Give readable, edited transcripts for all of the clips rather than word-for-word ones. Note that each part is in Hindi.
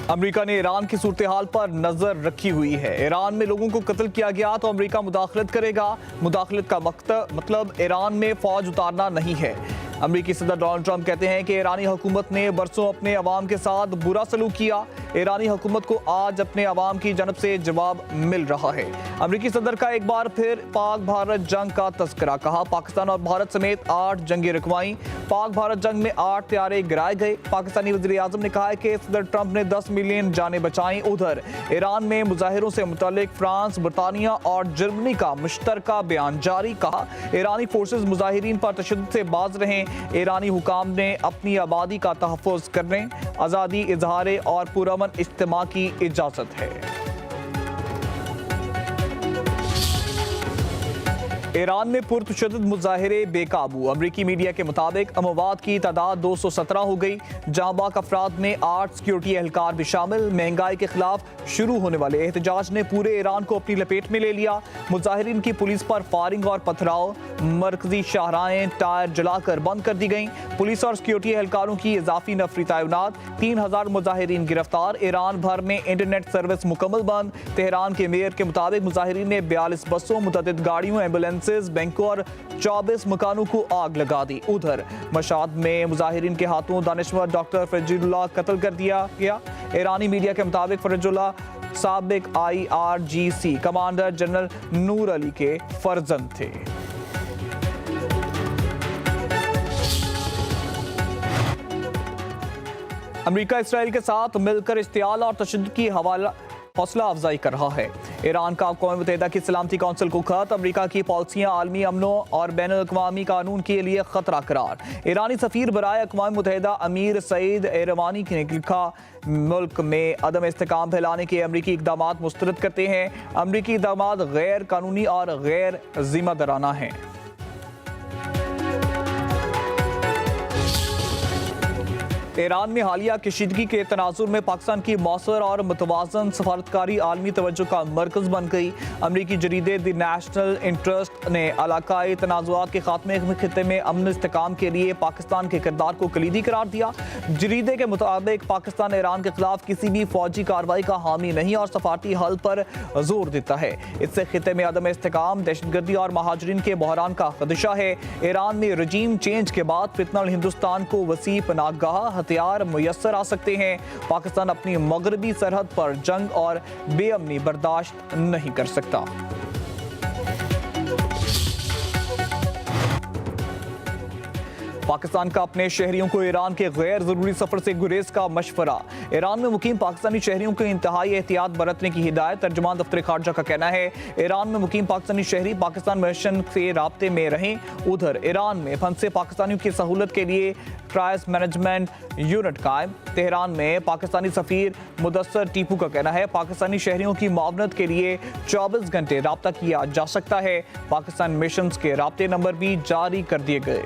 अमेरिका ने ईरान की सूरत हाल पर नजर रखी हुई है। ईरान में लोगों को कत्ल किया गया तो अमेरिका मुदाखलत करेगा। मुदाखलत का मतलब ईरान में फौज उतारना नहीं है। अमेरिकी सदर डोनाल्ड ट्रंप कहते हैं कि ईरानी हुकूमत ने बरसों अपने अवाम के साथ बुरा सलूक किया। ईरानी हुकूमत को आज अपने अवाम की जानब से जवाब मिल रहा है। अमेरिकी सदर का एक बार फिर पाक भारत जंग का तस्करा। कहा पाकिस्तान और भारत समेत 8 जंगी रुकवाई। पाक भारत जंग में 8 त्यारे गिराए गए। पाकिस्तानी वज़ीर आज़म ने कहा है कि सदर ट्रंप ने 10 मिलियन जानें बचाई। उधर ईरान में मुजाहिरों से मुतालिक फ्रांस, बरतानिया और जर्मनी का मुश्तरका बयान जारी। कहा ईरानी फोर्सेज मुजाहिरीन पर तशद्दुद से बाज रहें। ईरानी हुकाम ने अपनी आबादी का तहफ़्फ़ुज़ करने, आज़ादी, इजहार और पुरअमन इज्तिमा की इजाज़त है। ईरान में पुरतशद्दुद मुजाहिरे बेकाबू। अमरीकी मीडिया के मुताबिक अमवात की तादाद 217 हो गई। जहां बाक अफराद में 8 सिक्योरिटी एहलकार भी शामिल। महंगाई के खिलाफ शुरू होने वाले एहतजाज ने पूरे ईरान को अपनी लपेट में ले लिया। मुजाहिरीन की पुलिस पर फायरिंग और पथराव। मरकजी शाहराहें टायर जलाकर बंद कर दी गई। पुलिस और सिक्योरिटी एहलकारों की इजाफी नफरी तैनात। 3000 मुजाहिरीन गिरफ्तार। ईरान भर में इंटरनेट सर्विस मुकम्मल बंद। तेहरान के मेयर के मुताबिक मुजाहिरीन ने 42 बसों, मुतअद्दिद गाड़ियों, एम्बुलेंस, बैंकों और 24 मकानों को आग लगा दी। उधर मशाद में मुजाहिरीन के हाथों दानिशवर डॉक्टर फरजुल्लाह कत्ल कर दिया गया। ईरानी मीडिया के मुताबिक फरजुल्लाह साबिक IRGC कमांडर जनरल नूर अली के फर्जंद थे। अमेरिका इसराइल के साथ मिलकर इश्तियाल और तशद्दुद की हौसला अफजाई कर रहा है। ईरान का अक़वाम मुत्तहिदा की सलामती कौंसिल को खत। अमेरिका की पॉलिसियां आलमी अमनो और बैनुल-अक़वामी कानून के लिए खतरा करार। ईरानी सफ़ीर बराए अक़वाम मुत्तहिदा अमीर सईद एरवानी ने लिखा, मुल्क में अदम इस्तेकाम फैलाने के अमरीकी इक़दामात मुस्तरद करते हैं। अमरीकी इक़दामात गैर कानूनी और गैर जिम्मेदाराना हैं। ईरान में हालिया कशीदगी के तनाजुर में पाकिस्तान की मौसर और मुतवाज़न सफारतकारी आलमी तवज्जो का मरकज बन गई। अमरीकी जरीदे द नेशनल इंटरेस्ट ने इलाकाई तनाज़ुआत के खात्मे में खित्ते में अमन इस्तेकाम के लिए पाकिस्तान के किरदार को कलीदी करार दिया। जरीदे के मुताबिक पाकिस्तान ईरान के खिलाफ किसी भी फौजी कार्रवाई का हामी नहीं और सफारती हल पर जोर देता है। इससे खित्ते में अदम इस्तेकाम, दहशतगर्दी और महाजरीन के बहरान का खदशा है। ईरान में रजीम चेंज के बाद फितनल हिंदुस्तान को वसी पनाहगाह हथियार मुयस्सर आ सकते हैं। पाकिस्तान अपनी मगरबी सरहद पर जंग और बेअमनी बर्दाश्त नहीं कर सकता। पाकिस्तान का अपने शहरियों को ईरान के गैर जरूरी सफर से गुरेज का मशवरा। ईरान में मुकीम पाकिस्तानी शहरियों को इंतहाई एहतियात बरतने की हिदायत। तर्जुमान दफ्तर खारजा का कहना है ईरान में मुकीम पाकिस्तानी शहरी पाकिस्तान मिशन से राब्ते में रहें। उधर ईरान में फंसे पाकिस्तानियों की सहूलत के लिए क्राइसिस मैनेजमेंट यूनिट कायम। तेहरान में पाकिस्तानी सफीर मुदस्सर टीपू का कहना है पाकिस्तानी शहरियों की मुआवनत के लिए 24 घंटे राब्ता किया जा सकता है। पाकिस्तान मिशन के राब्ते नंबर भी जारी कर दिए गए।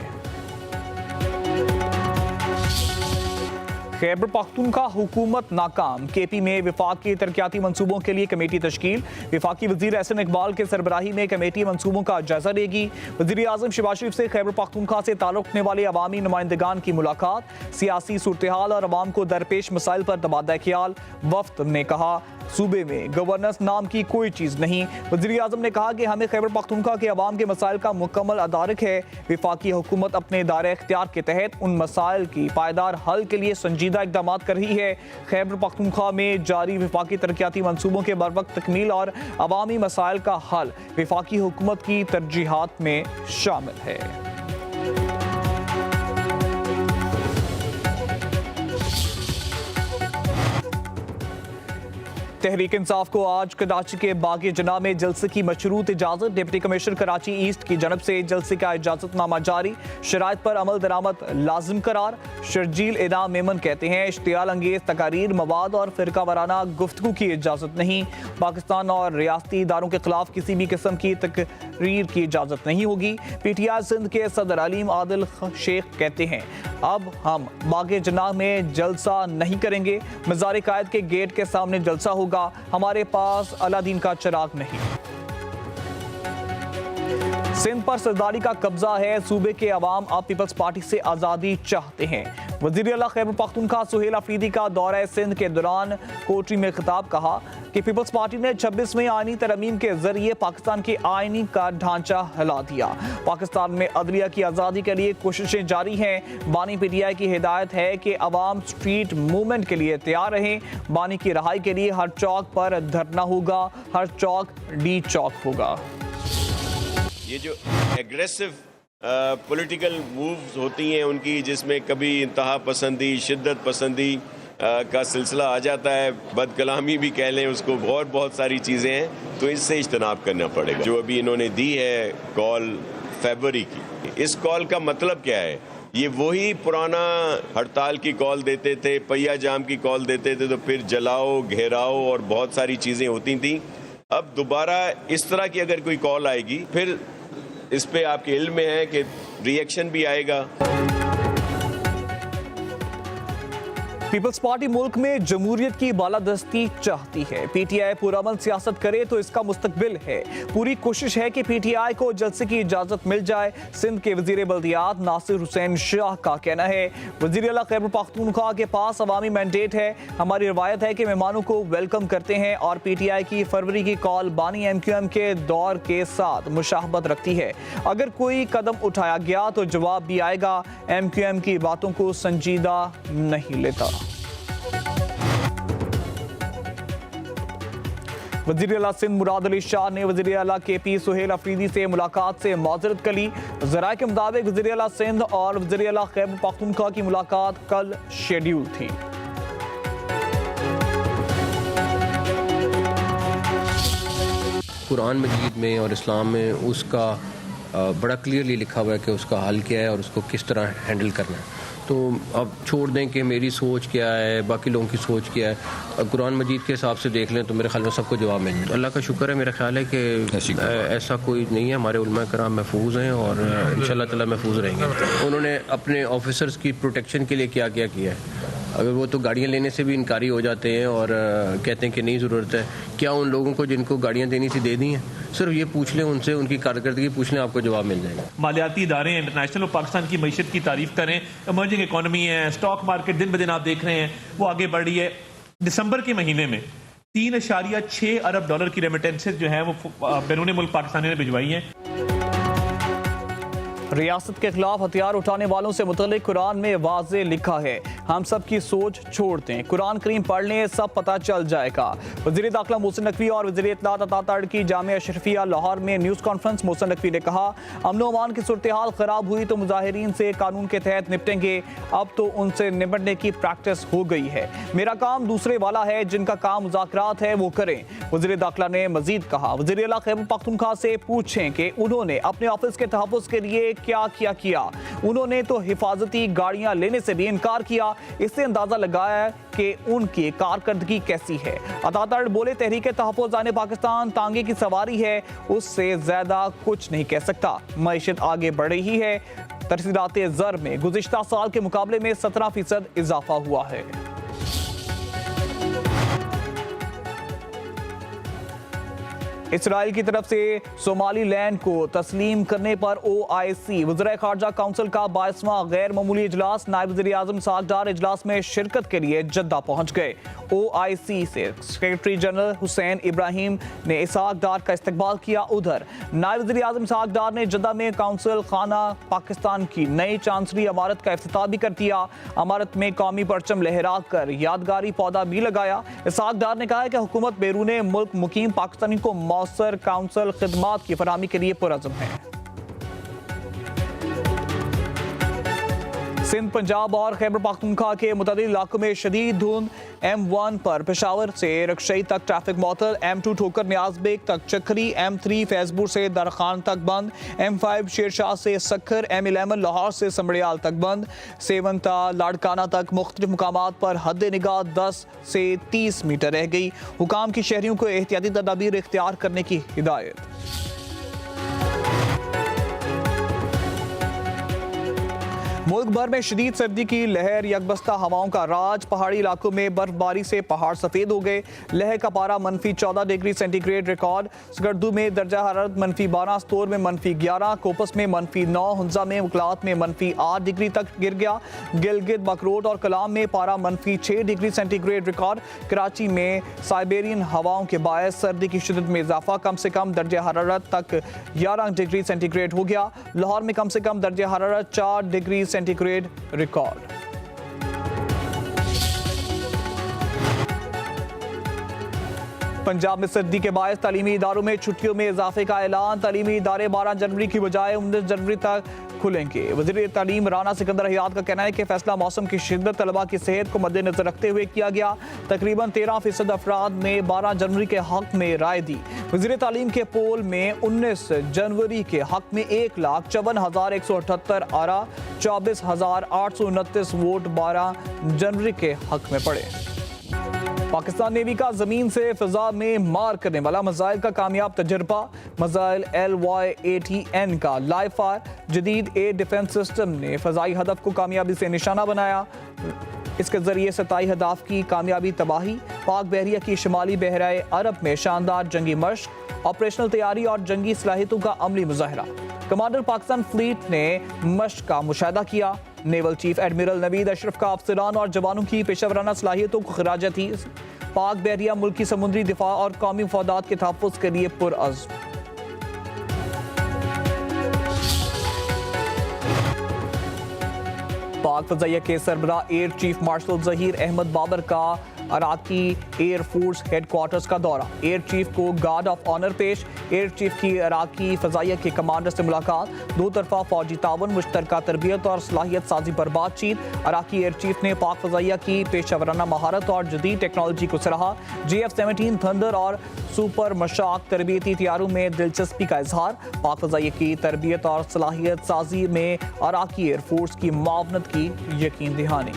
खैबर पख्तूनख्वा हुकूमत नाकाम। KP में विफाकी तरक्याती मंसूबों के लिए कमेटी तश्कील। विफाकी वजीर एहसन इकबाल के सरबराही में कमेटी मंसूबों का जायजा लेगी। वजीर आज़म शहबाज शरीफ से खैबर पख्तूनख्वा से ताल्लुक रखने वाले अवामी नुमाइंदगान की मुलाकात। सियासी सूरत हाल और अवाम को दरपेश मसाइल पर तबादला ख्याल। वफ्द ने कहा सूबे में गवर्नेंस नाम की कोई चीज़ नहीं। वज़ीर आज़म ने कहा कि हमें खैबर पख्तूनख्वा के अवाम के मसाइल का मुकम्मल अदारक है। विफाकी हुकूमत अपने दायरे इख्तियार के तहत उन मसाइल की पायदार हल के लिए संजीदा इक़दाम कर रही है। खैबर पख्तूनख्वा में जारी विफाकी तरक्याती मंसूबों के बरवक्त तकमील और अवामी मसाइल का हल विफाकी हुकूमत की तरजीहात में शामिल है। तहरीक इंसाफ को आज कराची के बाग जना में जलसे की मशरूत इजाज़त। डिप्टी कमिश्नर कराची ईस्ट की जानब से जलसे का इजाज़तनामा जारी। शराइत पर अमल दरामद लाजिम करार। शर्जील इनाम मेमन कहते हैं इश्तियाल अंगेज तकारीर, मवाद और फिरका वाराना गुफ्तगू की इजाज़त नहीं। पाकिस्तान और रियासती इदारों के खिलाफ किसी भी किस्म की तकरीर की इजाज़त नहीं होगी। PTI सिंध के सदर अलीम आदिल शेख कहते हैं अब हम बाग जना में जलसा नहीं करेंगे। मज़ार कायद के गेट के सामने जलसा होगा। हमारे पास अलादीन का चिराग नहीं। सिंध पर सरदारी का कब्जा है, सूबे के अवाम अब पीपल्स पार्टी से आज़ादी चाहते हैं। वज़ीर आला खैबर पख्तूनख्वा सुहेल अफरीदी का दौरा सिंध के दौरान कोटरी में खिताब कहा कि पीपल्स पार्टी ने 26वें आईनी तरमीम के जरिए पाकिस्तान के आईनी का ढांचा हिला दिया। पाकिस्तान में अदलिया की आज़ादी के लिए कोशिशें जारी हैं। बानी पीटीआई की हिदायत है कि अवाम स्ट्रीट मूवमेंट के लिए तैयार रहें। बानी की रहाई के लिए हर चौक पर धरना होगा, हर चौक डी चौक होगा। ये जो एग्रेसिव पॉलिटिकल मूव्स होती हैं उनकी, जिसमें कभी इंतहा पसंदी, शिद्दत पसंदी का सिलसिला आ जाता है, बदकलामी भी कह लें उसको, और बहुत सारी चीज़ें हैं, तो इससे इज्तनाब करना पड़ेगा। जो अभी इन्होंने दी है कॉल फरवरी की, इस कॉल का मतलब क्या है? ये वही पुराना हड़ताल की कॉल देते थे, पहिया जाम की कॉल देते थे, तो फिर जलाओ, घेराओ और बहुत सारी चीज़ें होती थी। अब दोबारा इस तरह की अगर कोई कॉल आएगी, फिर इस पे आपके इल्म में है कि रिएक्शन भी आएगा। पीपल्स पार्टी मुल्क में जमहूरियत की बालादस्ती चाहती है। पीटीआई पुरअमन सियासत करे तो इसका मुस्तकबिल है। पूरी कोशिश है कि पीटीआई को जलसे की इजाजत मिल जाए। सिंध के वजीर बल्दियात नासिर हुसैन शाह का कहना है, वजीर आला खैबर पख्तूनख्वा के पास अवामी मैंडेट है। हमारी रवायत है कि मेहमानों को वेलकम करते हैं और पीटीआई की फरवरी की कॉल बानी एमक्यूएम के दौर के साथ मुशाहबत रखती है। अगर कोई कदम उठाया गया तो जवाब भी आएगा। एमक्यूएम की बातों को संजीदा नहीं लेता। वज़ीर आला सिंध मुराद अली शाह ने वज़ीर आला KP सुहेल अफरीदी से मुलाकात से माजरत करी। ज़राए के मुताबिक वज़ीर आला सिंध और वज़ीर आला खैबर पख्तूनख्वा की मुलाकात कल शेड्यूल थी। कुरान मजीद में और इस्लाम में उसका बड़ा क्लियरली लिखा हुआ है कि उसका हल क्या है और उसको किस तरह हैंडल करना है। तो अब छोड़ दें कि मेरी सोच क्या है, बाकी लोगों की सोच क्या है, कुरान मजीद के हिसाब से देख लें तो मेरे ख्याल में सबको जवाब मिल जाए। अल्लाह का शुक्र है, मेरा ख्याल है कि ऐसा कोई नहीं है। हमारे उलमा कराम महफूज हैं और इंशाअल्लाह ताला महफूज रहेंगे। उन्होंने अपने ऑफिसर्स की प्रोटेक्शन के लिए क्या क्या किया है। अगर वो तो गाड़ियाँ लेने से भी इनकारी हो जाते हैं और कहते हैं कि नहीं ज़रूरत है, क्या उन लोगों को जिनको गाड़ियाँ देनी थी दे दी हैं? सिर्फ ये पूछ लें उनसे, उनकी कारकर्दगी पूछ लें, आपको जवाब मिल जाएगा। मालियाती इदारे इंटरनेशनल और पाकिस्तान की मईशत की तारीफ करें, इमर्जिंग इकॉनमी है, स्टॉक मार्केट दिन ब दिन आप देख रहे हैं वो आगे बढ़ रही है। दिसंबर के महीने में 3.6 अरब डॉलर की रेमिटेंसेज जो है वो बैरून मुल्क पाकिस्तानियों ने भिजवाई हैं। रियासत के खिलाफ हथियार उठाने वालों से मुतल्लिक कुरान में वाज़े लिखा है, हम सब की सोच छोड़ दें, कुरान करीम पढ़ लें, सब पता चल जाएगा। वज़ीर दाखिला मोहसिन नकवी और वज़ीर इत्तलात अतातुर्क की जामिया अशरफिया लाहौर में न्यूज़ कॉन्फ्रेंस। मोहसिन नकवी ने कहा, अमन अमान की सूरत हाल ख़राब हुई तो मुजाहिरीन से कानून के तहत निपटेंगे, अब तो उनसे निपटने की प्रैक्टिस हो गई है। मेरा काम दूसरे वाला है, जिनका काम मुज़ाकरात है वो करें। वज़ीर दाखिला ने मजीद कहा, वज़ीर आला खैबर पख्तूनख्वा से पूछें कि उन्होंने अपने ऑफिस के तहफ़्फ़ुज़ के लिए क्या किया। उन्होंने तो हिफाजती गाड़ियां लेने से भी इनकार किया। इससे अंदाजा लगाया कि उनकी कारकर्दगी कैसी है। अतातुर्क बोले, तहरीक तहफ़्फ़ुज़ आने पाकिस्तान तांगे की सवारी है, उससे ज्यादा कुछ नहीं कह सकता। मईशत आगे बढ़ रही है। तरसीलात ज़र में गुज़िश्ता साल के मुकाबले में 17% इजाफा हुआ है। इसराइल की तरफ से सोमालीलैंड को तस्लीम करने पर OIC वज़ीर ख़ारजा काउंसिल का 22वां गैर मामूली इजलास, नायब वज़ीर आज़म इसहाक डार इजलास में शिरकत के लिए जद्दा पहुंच गए। OIC से सेक्रेटरी जनरल हुसैन इब्राहिम ने इसहाक डार का इस्तकबाल किया। उधर नायब वज़ीर आज़म इसहाक डार ने जद्दा में काउंसिल खाना पाकिस्तान की नई चांसरी इमारत का इफ्तिताह भी कर दिया। इमारत में कौमी परचम लहरा कर यादगारी पौधा भी लगाया। इसहाक डार ने कहा कि हुकूमत बैरून मुल्क मुकीम पाकिस्तानी को मौसर काउंसिल खिदमात की फराहमी के लिए पुरअज़्म है। सिंध, पंजाब और खैबर पख्तूनख्वा के मुतअद्दिद इलाकों में शदीद धुंध। M1 पर पेशावर से रक्षई तक ट्रैफिक मअतल, M2 ठोकर न्याज़बेग तक चक्री, M3 फैजपुर से दरखान तक बंद, M5 शेरशाह से सखर, M11 लाहौर से समड़ियाल तक बंद, 7 ता लाड़काना तक मुख्तलिफ मुकामात पर हद निगाह 10 से 30 मीटर रह गई। हुकाम की शहरियों को एहतियाती तदाबीर इख्तियार करने की हिदायत। मुल्क भर में शदीद सर्दी की लहर, यकबस्ता हवाओं का राज। पहाड़ी इलाकों में बर्फबारी से पहाड़ सफेद हो गए। लहर का पारा -14 डिग्री सेंटीग्रेड रिकॉर्ड। स्कर्दू में दर्जा हरारत -12, स्तोर में -11, कोपस में -9, हुंजा में मुकलात में -8 डिग्री तक गिर गया। गिलगित बकरोट और कलाम में पारा -6 डिग्री सेंटीग्रेड रिकॉर्ड। कराची में साइबेरियन हवाओं के बायस सर्दी की शिद्दत में इजाफा, कम से कम दर्जा हरारत तक 11 डिग्री सेंटीग्रेड हो गया। लाहौर में कम से कम दर्जा हरारत 4 डिग्री सेंटीग्रेड रिकॉर्ड। पंजाब में सर्दी के बायस तालीमी इदारों में छुट्टियों में इजाफे का ऐलान। तालीमी इदारे 12 जनवरी की बजाय 19 जनवरी तक खुलेंगे। वज़ीर तालीम राना सिकंदर हयात का कहना है कि फैसला मौसम की शिद्दत, तलबा की सेहत को मद्देनजर रखते हुए किया गया। तकरीबन 13% अफराद ने 12 जनवरी के हक में राय दी। वज़ीर तालीम के पोल में 19 जनवरी के हक में 1,54,178 आरा, 24,829 वोट 12 जनवरी के हक में पड़े। पाकिस्तान नेवी का जमीन से फिजा में मार करने वाला मिसाइल का कामयाब तजर्बा। मिसाइल LY-80N का लाइव फायर जदीद एयर डिफेंस सिस्टम ने फजाई हदफ को कामयाबी से निशाना बनाया। इसके जरिए 27 हदाफ की कामयाबी तबाही। पाक बहरिया की शिमाली बहराए अरब में शानदार जंगी मश्क, ऑपरेशनल तैयारी और जंगी सलाहियतों का अमली मुजाहरा। कमांडर पाकिस्तान फ्लीट ने मश्क का मुशाहिदा किया। Naval chief admiral Naveed Ashraf का अफसरान और जवानों की पेशेवराना सलाहियतों को खराज थी। पाक बहरिया मुल्क की समुद्री दिफा और कौमी मफादात के तहफ़्फ़ुज़ के लिए पुरअज़्म। पाक फजाइया के सरबराह air chief marshal Zaheer Ahmed Babar का अराकी एयर फोर्स हेडक्वार्टर्स का दौरा। एयर चीफ को गार्ड ऑफ ऑनर पेश। एयर चीफ की अराकी फजाइया के कमांडर से मुलाकात। दो तरफा फौजी तावन, मुश्तरका तरबियत और सलाहियत साजी पर बातचीत। अराकी एयर चीफ ने पाक फजाइया की पेशेवराना महारत और जदीद टेक्नोलॉजी को सराहा। JF-17 थंडर और सुपर मशाक तरबियती तैयारों में दिलचस्पी का इजहार। पाक फजाइया की तरबियत और सलाहियत साजी में अराकी एयर फोर्स की मुआवनत की यकीन दहानी।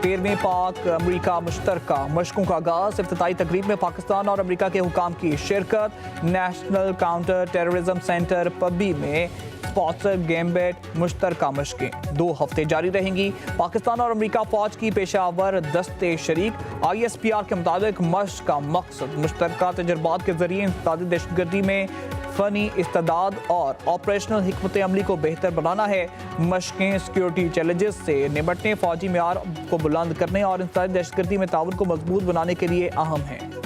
13वें पाक अमरीका मुश्तरका मशकों का आगाज। इफ्तिताई तकरीब में पाकिस्तान और अमरीका के हुकाम की शिरकत। नेशनल काउंटर टेररिज्म सेंटर पब्बी में स्पॉन्सर गैम्बिट मुश्तरका मशकें 2 हफ्ते जारी रहेंगी। पाकिस्तान और अमरीका फौज की पेशावर दस्ते शरीक। ISPR के मुताबिक मशक का मकसद मुश्तरका तजर्बात के जरिए इंसदादी दहशतगर्दी में फनी इस्तेदाद और ऑपरेशनल हिकमत अमली को बेहतर बनाना है। मशकें सिक्योरिटी चैलेंजेस से निपटने, फौजी मेयार को बुलंद करने और इंसदादी दहशतगर्दी में ताउन को मजबूत बनाने के लिए अहम है।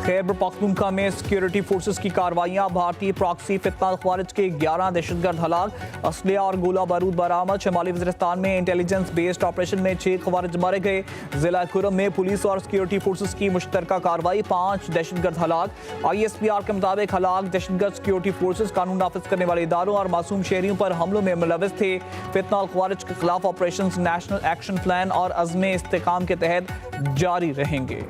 खैबर पख्तूनख्वा में सिक्योरिटी फोर्सेस की कार्रवाइयां। भारतीय प्रॉक्सी फितना ख्वारिज के 11 दहशतगर्द हलाक। असलिया और गोला बारूद बरामद। शमाली वज़ीरिस्तान में इंटेलिजेंस बेस्ड ऑपरेशन में 6 ख्वारिज मारे गए। जिला खुरम में पुलिस और सिक्योरिटी फोर्सेस की मुश्तरका कार्रवाई, 5 दहशतगर्द हलाक। ISPR के मुताबिक हलाक दहशतगर्द सिक्योरिटी फोर्सेस कानून नाफिज करने वाले इदारों और मासूम शहरियों पर हमलों में मुलविस थे। फितना ख्वारिज के खिलाफ ऑपरेशन नेशनल एक्शन प्लान और अज़्म इस्तेकाम के तहत जारी रहेंगे।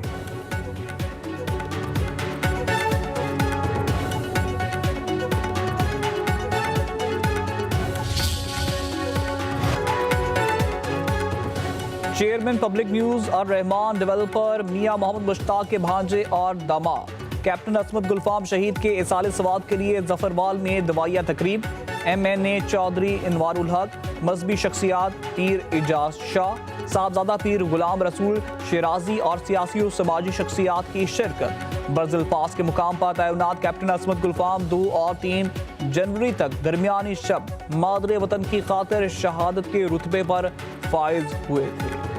चेयरमैन पब्लिक न्यूज और रहमान डेवलपर मियां मोहम्मद मुश्ताक के भांजे और दामाद। कैप्टन असमत गुलफाम शहीद के इसाले सवाब के लिए जफरवाल में दवाइया तकरीब। MNA चौधरी इनवारुल हक, मजहबी शख्सियात पीर इजाज शाह, साहबजादा पीर गुलाम रसूल शिराजी और सियासी और समाजी शख्सियात की शिरकत। बर्जिल पास के मुकाम पर तैनात कैप्टन असमत गुलफाम 2 और 3 जनवरी तक दरमियानी शब मादरे वतन की खातिर शहादत के रुतबे पर फाइज हुए थे।